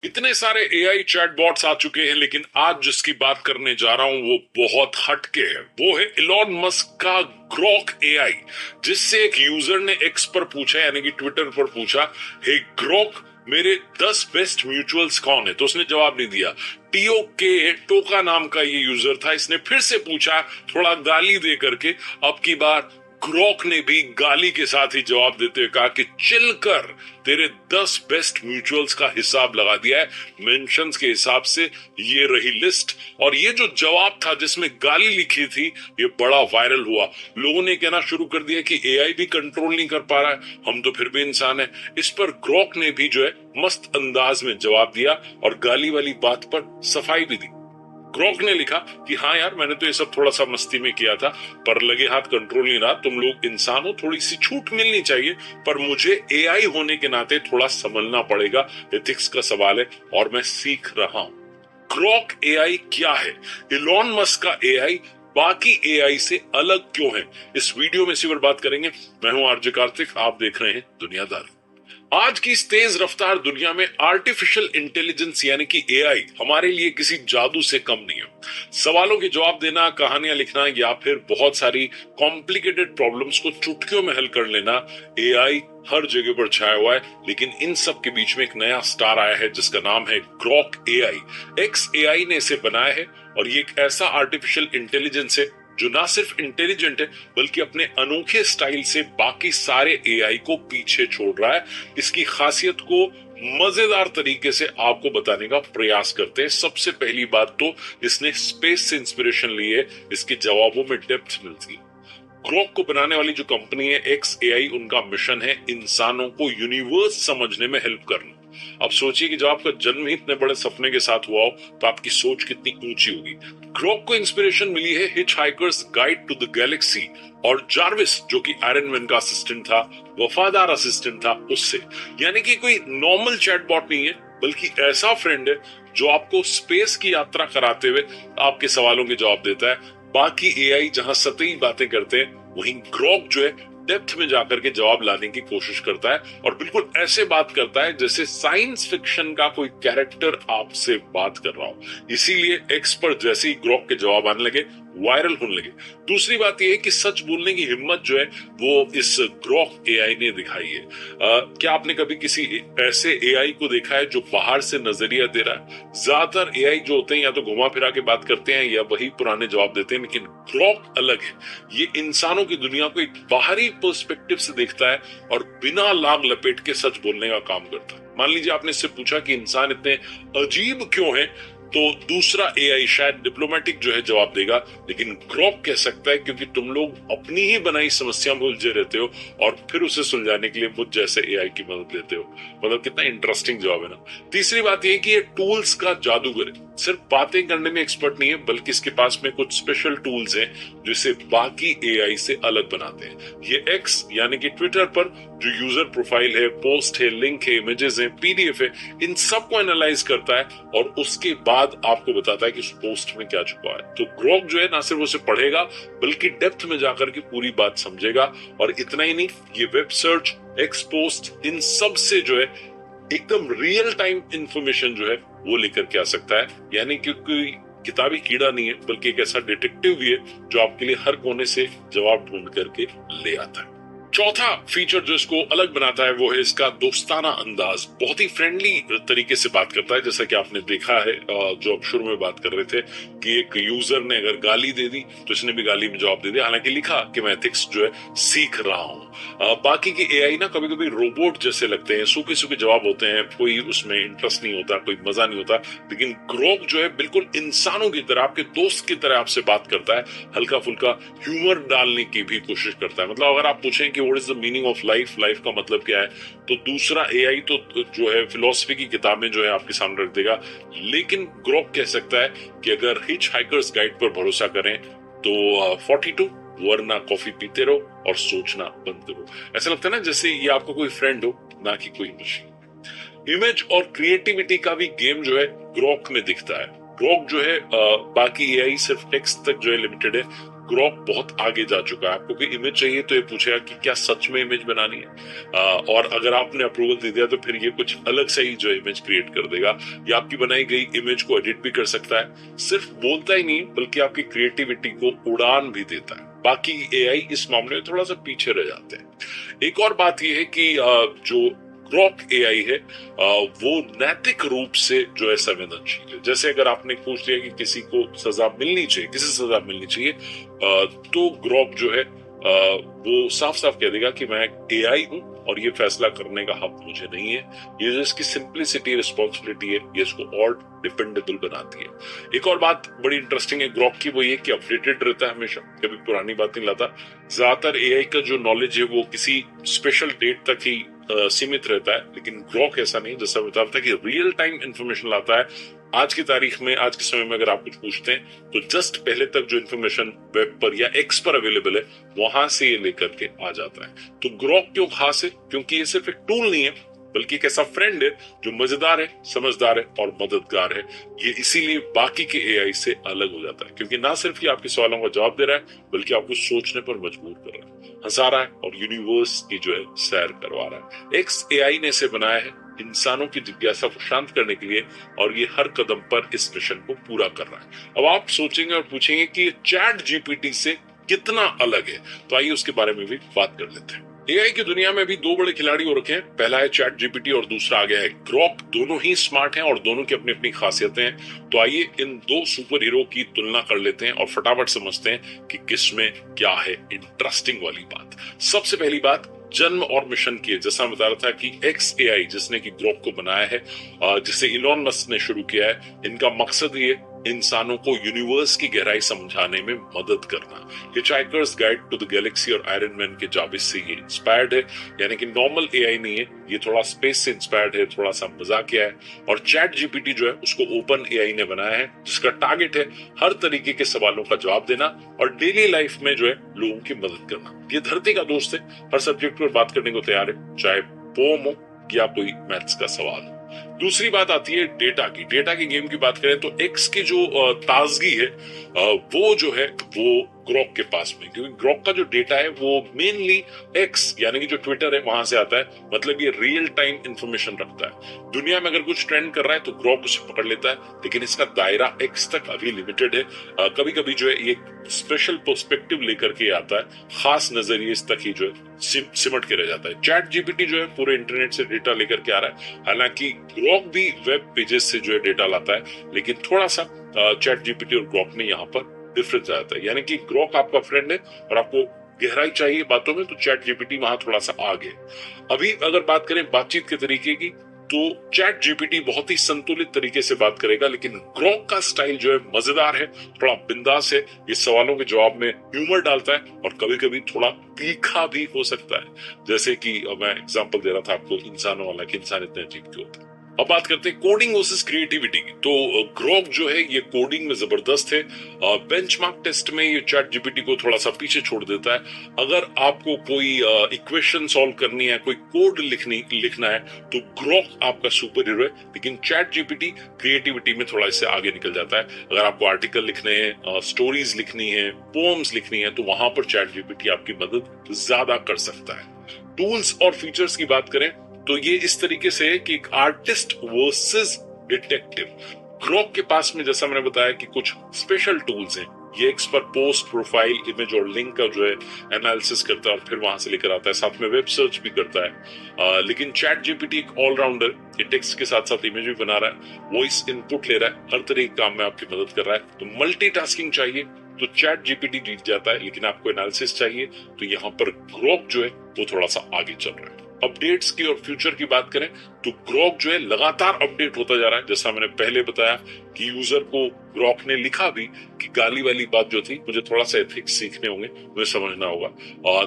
इतने सारे AI chatbots आ चुके हैं, लेकिन आज जिसकी बात करने जा रहा हूं वो बहुत हटके है। वो है इलॉन मस्क का ग्रॉक एआई, जिससे एक यूजर ने एक्स पर पूछा, यानी कि ट्विटर पर पूछा, हे ग्रॉक, मेरे 10 बेस्ट म्यूचुअल्स कौन है? तो उसने जवाब नहीं दिया। के टोका नाम का ये यूजर था, इसने फिर से पूछा, थोड़ा गाली दे करके। अब की बार ग्रॉक ने भी गाली के साथ ही जवाब देते हुए कहा कि चिल कर, तेरे 10 बेस्ट म्यूचुअल्स का हिसाब लगा दिया है मेंशंस के हिसाब से। ये रही लिस्ट। और ये जो जवाब था जिसमें गाली लिखी थी, ये बड़ा वायरल हुआ। लोगों ने कहना शुरू कर दिया कि एआई भी कंट्रोल नहीं कर पा रहा है, हम तो फिर भी इंसान है। इस पर ग्रॉक ने भी जो है मस्त अंदाज में जवाब दिया और गाली वाली बात पर सफाई भी दी। ग्रॉक ने लिखा कि हाँ यार, मैंने तो ये सब थोड़ा सा मस्ती में किया था, पर लगे हाथ कंट्रोल नहीं रहा। तुम लोग इंसान हो, थोड़ी सी छूट मिलनी चाहिए, पर मुझे एआई होने के नाते थोड़ा समझना पड़ेगा। एथिक्स का सवाल है और मैं सीख रहा हूं। ग्रॉक एआई क्या है? इलॉन मस्क का एआई बाकी एआई से अलग क्यों है? इस वीडियो में इसी पर बात करेंगे। मैं हूं आरजे कार्तिक, आप देख रहे हैं दुनियादारी। आज की इस तेज रफ्तार दुनिया में आर्टिफिशियल इंटेलिजेंस यानी कि एआई हमारे लिए किसी जादू से कम नहीं है। सवालों के जवाब देना, कहानियां लिखना या फिर बहुत सारी कॉम्प्लिकेटेड प्रॉब्लम्स को चुटकियों में हल कर लेना, एआई हर जगह पर छाया हुआ है। लेकिन इन सब के बीच में एक नया स्टार आया है जिसका नाम है ग्रॉक एआई। एक्स एआई ने इसे बनाया है और ये एक ऐसा आर्टिफिशियल इंटेलिजेंस है जो ना सिर्फ इंटेलिजेंट है बल्कि अपने अनोखे स्टाइल से बाकी सारे एआई को पीछे छोड़ रहा है। इसकी खासियत को मजेदार तरीके से आपको बताने का प्रयास करते हैं। सबसे पहली बात तो इसने स्पेस से इंस्पिरेशन ली है, इसके जवाबों में डेप्थ मिलती है। ग्रॉक को बनाने वाली जो कंपनी है एक्स एआई, उनका मिशन है इंसानों को यूनिवर्स समझने में हेल्प करना। अब सोचिए कि जब आपका जन्म ही इतने बड़े सपने के साथ हुआ हो तो आपकी सोच कितनी ऊंची होगी। ग्रॉक को इंस्पिरेशन मिली है hitchhiker's guide to the galaxy और जार्विस, जो कि आयरन मैन का असिस्टेंट था, वफादार असिस्टेंट था, उससे। यानी कि कोई नॉर्मल चैटबॉट नहीं है, बल्कि ऐसा फ्रेंड है जो आपको स्पेस की यात्रा कराते हुए आपके सवालों के जवाब देता है। बाकी एआई जहां सतही बातें करते हैं, वहीं ग्रॉक जो है डेप्थ में जाकर के जवाब लाने की कोशिश करता है और बिल्कुल ऐसे बात करता है जैसे साइंस फिक्शन का कोई कैरेक्टर आपसे बात कर रहा हो। इसीलिए एक्स पर जैसे ही ग्रॉक के जवाब आने लगे, वायरल होने लगे। दूसरी बात यह है कि सच बोलने की हिम्मत जो है वो इस ग्रॉक एआई ने दिखाई है। क्या आपने कभी किसी ऐसे एआई को देखा है जो बाहर से नजरिया दे रहा है? ज्यादातर एआई जो होते हैं या तो घुमा फिरा के बात करते हैं या वही पुराने जवाब देते हैं, लेकिन ग्रॉक अलग है। ये इंसानों की दुनिया को एक बाहरी पर्सपेक्टिव से देखता है और बिना लाग लपेट के सच बोलने का काम करता है। मान लीजिए आपने इससे पूछा कि इंसान इतने अजीब क्यों हैं, तो दूसरा एआई शायद डिप्लोमेटिक जो है जवाब देगा, लेकिन ग्रॉक कह सकता है क्योंकि तुम लोग अपनी ही बनाई समस्या में उलझे रहते हो और फिर उसे सुलझाने के लिए मुझ जैसे एआई की मदद लेते हो। मतलब कितना इंटरेस्टिंग जवाब है ना। तीसरी बात यह कि ये टूल्स का जादूगर है। सिर्फ बातें करने में एक्सपर्ट नहीं है, बल्कि इसके पास में कुछ स्पेशल टूल्स हैं जो इसे बाकी एआई से अलग बनाते हैं। ये एक्स यानी कि ट्विटर पर जो यूजर प्रोफाइल है, पोस्ट है, लिंक है, इमेजेस है, पीडीएफ है, इन सबको एनालाइज करता है और उसके बाद आपको बताता है कि उस पोस्ट में क्या छुपा है। तो ग्रॉक जो है ना सिर्फ उसे पढ़ेगा बल्कि डेप्थ में जाकर के पूरी बात समझेगा। और इतना ही नहीं, ये वेब सर्च, एक्स पोस्ट, इन सब से जो है एकदम रियल टाइम इंफॉर्मेशन जो है वो लेकर के आ सकता है। यानी कि कोई किताबी कीड़ा नहीं है, बल्कि एक ऐसा डिटेक्टिव भी है जो आपके लिए हर कोने से जवाब ढूंढ करके ले आता है। चौथा फीचर जो इसको अलग बनाता है वो है इसका दोस्ताना अंदाज। बहुत ही फ्रेंडली तरीके से बात करता है, जैसा कि आपने देखा है जो अब शुरू में बात कर रहे थे कि एक यूजर ने अगर गाली दे दी तो इसने भी गाली में जवाब दे दिया, हालांकि लिखा कि मैं एथिक्स जो है सीख रहा हूं। बाकी के एआई ना कभी कभी रोबोट जैसे लगते हैं, सूखे सूखे जवाब होते हैं, कोई उसमें इंटरेस्ट नहीं होता, कोई मजा नहीं होता। लेकिन ग्रॉक जो है बिल्कुल इंसानों की तरह, आपके दोस्त की तरह आपसे बात करता है, हल्का फुल्का ह्यूमर डालने की भी कोशिश करता है। मतलब अगर आप पूछें कि what is the meaning of life, life का मतलब क्या है, तो दूसरा एआई तो जो है फिलॉसफी की किताबें जो है आपके सामने रख देगा। लेकिन ग्रॉक कह सकता है कि अगर हिच हाइकर्स गाइड पर भरोसा करें तो 42, वरना कॉफी पीते रहो और सोचना बंद करो। ऐसा लगता है ना जैसे ये आपका कोई फ्रेंड हो, ना कि कोई मशीन। इमेज और क्रिएटिविटी का भी गेम जो है ग्रॉक में दिखता है। ग्रॉक जो है बाकी एआई सिर्फ टेक्स्ट तक जो है लिमिटेड है, ग्रॉक बहुत आगे जा चुका है। आपको कोई इमेज चाहिए तो ये पूछेगा कि क्या सच में इमेज बनानी है, और अगर आपने अप्रूवल दे दिया तो फिर ये कुछ अलग से ही जो इमेज क्रिएट कर देगा, या आपकी बनाई गई इमेज को एडिट भी कर सकता है। सिर्फ बोलता ही नहीं बल्कि आपकी क्रिएटिविटी को उड़ान भी देता है। बाकी एआई इस मामले में थोड़ा सा पीछे रह जाते हैं। एक और बात यह है कि जो ग्रॉक एआई है वो नैतिक रूप से जो है संवेदनशील है। जैसे अगर आपने पूछ लिया कि किसी को सजा मिलनी चाहिए, किसी सजा मिलनी चाहिए, तो ग्रॉक जो है वो साफ साफ कह देगा कि मैं एआई हूं और ये फैसला करने का हक मुझे नहीं है। ये जो इसकी सिंप्लिसिटी, रिस्पॉन्सिबिलिटी है, ये इसको और डिपेंडेबल बनाती है। एक और बात बड़ी इंटरेस्टिंग है ग्रॉक की, वो ये कि अपडेटेड रहता है हमेशा, कभी पुरानी बात नहीं लाता। ज्यादातर एआई का जो नॉलेज है वो किसी स्पेशल डेट तक ही सीमित रहता है, लेकिन ग्रॉक ऐसा नहीं। जैसा बता रहा था कि रियल टाइम इंफॉर्मेशन लाता है। आज की तारीख में, आज के समय में अगर आप कुछ पूछते हैं तो जस्ट पहले तक जो इन्फॉर्मेशन वेब पर या एक्स पर अवेलेबल है वहां से ये लेकर के आ जाता है। तो ग्रॉक क्यों खास है? क्योंकि ये सिर्फ एक टूल नहीं है बल्कि एक ऐसा फ्रेंड है जो मजेदार है, समझदार है और मददगार है। ये इसीलिए बाकी के एआई से अलग हो जाता है, क्योंकि ना सिर्फ ये आपके सवालों का जवाब दे रहा है बल्कि आपको सोचने पर मजबूर कर रहा है, हंसा रहा है और यूनिवर्स की जो है सैर करवा रहा है। एक्स एआई ने इसे बनाया है इंसानों की जिज्ञासा को शांत करने के लिए, और ये हर कदम पर इस मिशन को पूरा कर रहा है। अब आप सोचेंगे और पूछेंगे कि चैट जीपीटी से कितना अलग है, तो आइए उसके बारे में भी बात कर लेते हैं। एआई की दुनिया में भी दो बड़े खिलाड़ी हो रखे हैं। पहला है चैट जीपीटी और दूसरा आ गया है ग्रॉक। दोनों ही स्मार्ट हैं और दोनों की अपनी अपनी खासियतें हैं। तो आइए इन दो सुपर हीरो की तुलना कर लेते हैं और फटाफट समझते हैं कि किसमें क्या है इंटरेस्टिंग वाली बात। सबसे पहली बात जन्म और मिशन की है। जैसा मैं बता रहा था कि एक्स एआई जिसने की ग्रॉक को बनाया है, जिसे इलॉन मस्क ने शुरू किया है, इनका मकसद ये इंसानों को यूनिवर्स की गहराई समझाने में मदद करना। Hitchhiker's guide to the galaxy और आयरन मैन के जाबिज से ये इंस्पायर्ड है, यानी कि नॉर्मल एआई नहीं है, ये थोड़ा स्पेस से इंस्पायर्ड है, थोड़ा सा मजाकिया है। और चैट जीपीटी जो है उसको ओपन एआई ने बनाया है, जिसका टारगेट है हर तरीके के सवालों का जवाब देना और डेली लाइफ में जो है लोगों की मदद करना। ये धरती का दोस्त है, हर सब्जेक्ट पर बात करने को तैयार है, चाहे पोम हो या कोई मैथ्स का सवाल। दूसरी बात आती है डेटा की। डेटा की गेम की बात करें तो एक्स की जो ताजगी है वो जो है वो ग्रॉक के पास में, क्योंकि ग्रॉक का जो डेटा है वो मेनली एक्स यानी कि जो ट्विटर है वहां से आता है। मतलब ये रियल टाइम इंफॉर्मेशन रखता है। दुनिया में अगर कुछ ट्रेंड कर रहा है तो ग्रॉक उसे पकड़ लेता है, लेकिन इसका दायरा एक्स तक अभी लिमिटेड है। कभी कभी जो है ये स्पेशल पर्सपेक्टिव लेकर के आता है, खास नजरिए इस तक ही जो है सिमट के रह जाता है। चैट जीपीटी जो है पूरे इंटरनेट से डेटा लेकर के आ रहा है, हालांकि ग्रॉक भी वेब पेजेस से जो है डेटा लाता है, लेकिन थोड़ा सा चैट जीपीटी और ग्रॉक में यहाँ पर डिफरेंस आता है। यानी कि ग्रॉक आपका फ्रेंड है और आपको गहराई चाहिए बातों में, तो चैट जीपीटी वहां थोड़ा सा आगे। अभी अगर बात करें बातचीत के तरीके की, तो चैट जीपीटी बहुत ही संतुलित तरीके से बात करेगा, लेकिन ग्रॉक का स्टाइल जो है मजेदार है, थोड़ा बिंदास है। ये सवालों के जवाब में ह्यूमर डालता है और कभी कभी थोड़ा तीखा भी हो सकता है। जैसे कि मैं एग्जांपल दे रहा था आपको इंसानों वाला कि इंसान इतने अजीब क्यों होते हैं। अब बात करते हैं कोडिंग वर्सेस क्रिएटिविटी की। तो ग्रॉक जो है ये कोडिंग में जबरदस्त है। बेंचमार्क टेस्ट में ये चैट जीपीटी को थोड़ा सा पीछे छोड़ देता है। अगर आपको कोई इक्वेशन सॉल्व करनी है, कोई कोड लिखना है, तो ग्रॉक आपका सुपर हीरो है, लेकिन चैट जीपीटी क्रिएटिविटी में थोड़ा इससे आगे निकल जाता है। अगर आपको आर्टिकल लिखने हैं, स्टोरीज लिखनी है, पोएम्स लिखनी है, तो वहां पर चैट जीपीटी आपकी मदद ज्यादा कर सकता है। टूल्स और फीचर्स की बात करें तो ये इस तरीके से है कि एक आर्टिस्ट वर्सेस डिटेक्टिव। ग्रॉक के पास में जैसा मैंने बताया कि कुछ स्पेशल टूल्स हैं। ये एक्स पर पोस्ट, प्रोफाइल, इमेज और लिंक का जो है एनालिसिस करता है और फिर वहां से लेकर आता है, साथ में वेब सर्च भी करता है। लेकिन चैट जीपीटी एक ऑलराउंडर, ये टेक्स्ट के साथ साथ इमेज भी बना रहा है, वॉइस इनपुट ले रहा है, हर तरह के काम में आपकी मदद कर रहा है। तो मल्टीटास्किंग चाहिए तो चैट जीपीटी जीत जाता है, लेकिन आपको एनालिसिस चाहिए तो यहाँ पर ग्रॉक जो है वो थोड़ा सा आगे चल रहा है। अपडेट्स की और फ्यूचर की बात करें तो ग्रॉक जो है लगातार अपडेट होता जा रहा है। जैसा मैंने पहले बताया कि यूजर को ग्रॉक ने लिखा भी कि गाली वाली बात जो थी मुझे थोड़ा सा एथिक्स सीखने होंगे, मुझे समझना होगा।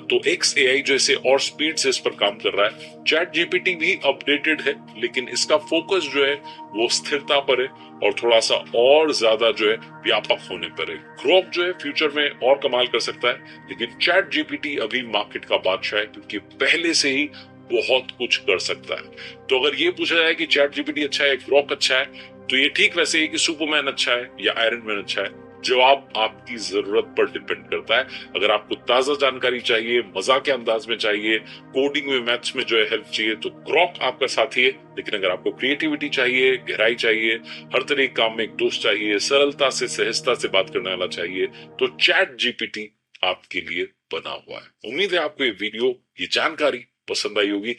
तो एक्स एआई जो इसे और स्पीड से इस पर काम कर रहा है। चैट जीपीटी भी अपडेटेड है, लेकिन इसका फोकस जो है वो स्थिरता पर है और थोड़ा सा और ज्यादा जो है व्यापक होने पर है। ग्रॉक जो है फ्यूचर में और कमाल कर सकता है, लेकिन चैट जीपीटी अभी मार्केट का बादशाह है, क्योंकि पहले से ही बहुत कुछ कर सकता है। तो अगर ये पूछा जाए कि चैट जीपीटी अच्छा है, ग्रॉक अच्छा है, तो ये ठीक वैसे ही कि सुपरमैन अच्छा है या आयरन मैन अच्छा है, जवाब आपकी जरूरत पर डिपेंड करता है। अगर आपको ताजा जानकारी चाहिए, मजाक के अंदाज में चाहिए, कोडिंग में, मैथ्स में जो है हेल्प चाहिए, तो ग्रॉक आपका साथी है। लेकिन अगर आपको क्रिएटिविटी चाहिए, गहराई चाहिए, हर तरह के काम में एक दोस्त चाहिए, सरलता से, सहजता से बात करने वाला चाहिए, तो चैट जीपीटी आपके लिए बना हुआ है। उम्मीद है आपको ये वीडियो, ये जानकारी पसंद आई होगी।